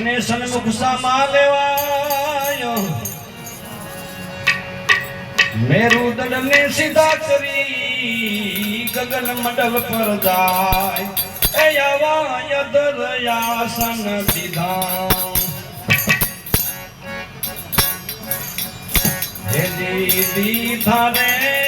એને સન્મુખ સામા લેવાયો મેરુદંડ ને સીધા કરી ગગન મંડલ પર જાય એ આવા દરયાસન દીધા હે દીધા રે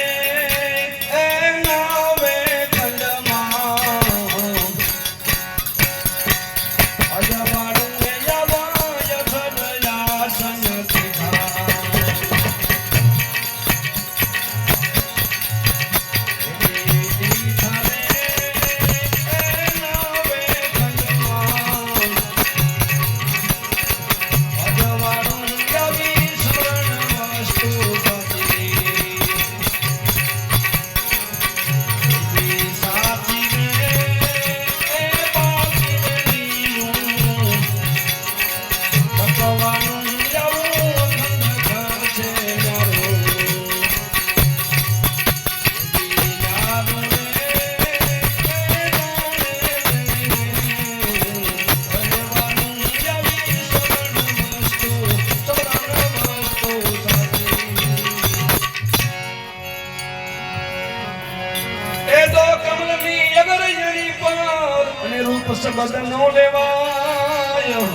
બદનો લેવાયો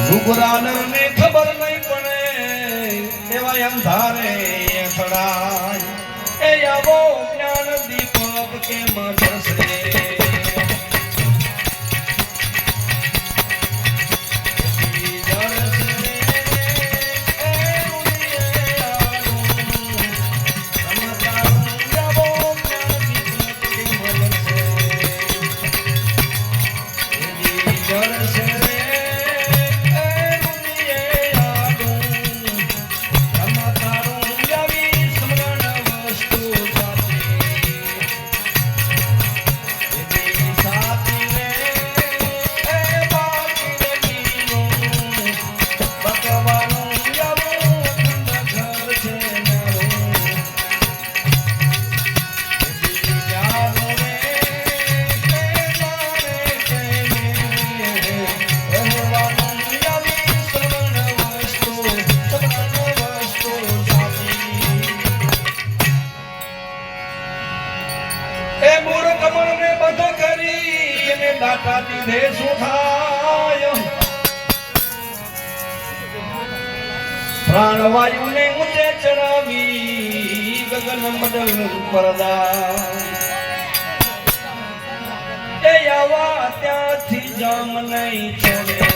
લુગરાનર ને ખબર નહીં પડે એવા અંધારે અથડાય એ આવો જ્ઞાન દીપક કેમ જશે દાતા દીધે શું થાય પ્રાણવાયુ ને ઊંચે ચડાવી ગગન મંડલ પરદા એ આવા ત્યાંથી જામ નહીં છોડે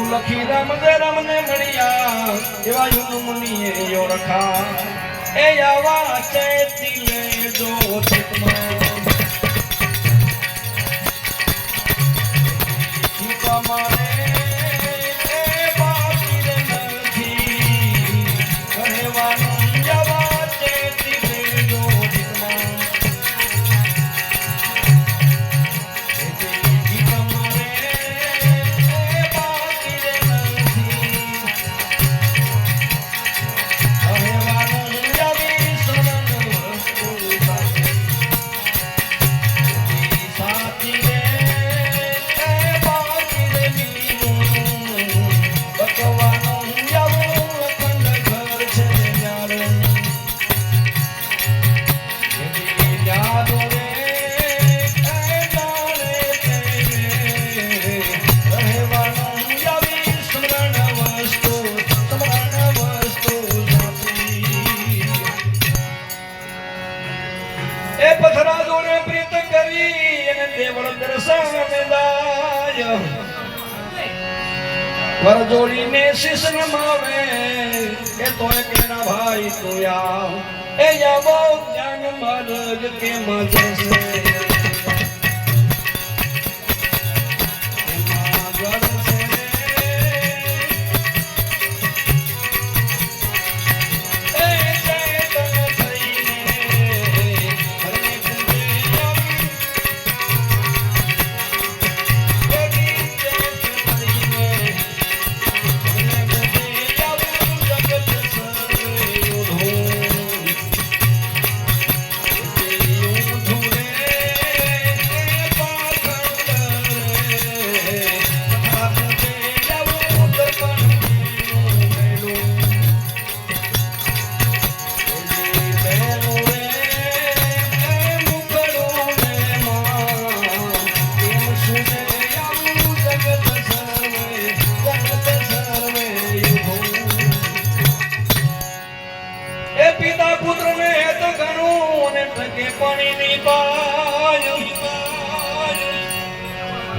લખી રામ દે રામ ને મળ્યા એવા યુન મુનિએ ઓળખા એ આવા ચેતી લેજો ચિતમાં ચિતા મારે કર જોડીને શીશ નમાવે એ તો કેરા ભાઈ તું આવ એ આવો જ્ઞાન માર્ગ કે મજે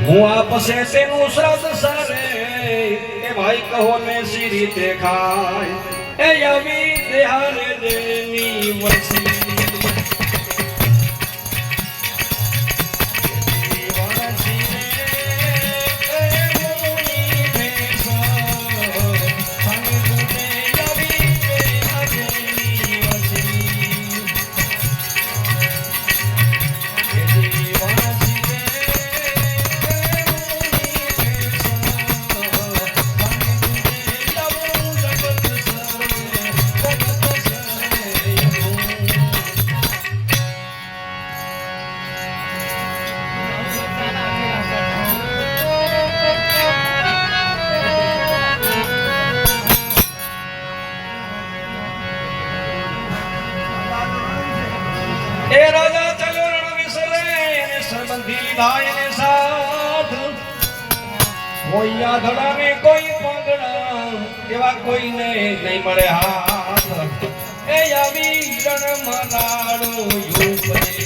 હું આપશે તેનું શ્રાદ્ધ સારે એ ભાઈ કહો ને સી રીતે ખાય એ આવી દેહારે દેની વસી એ રાજા ચલ્યો રણ વિસરે એને સંબંધી થાય ને સાથ કોઈ આધડા ને કોઈ પાંગડા એવા કોઈને નહીં મળે હાથ એ આવી રણ મનાડો યુપરે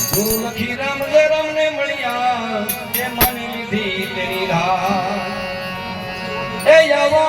ગુરુ લખી રામ જય રામ ને મળ્યા એ માની લીધી તેની રાહ એ આવો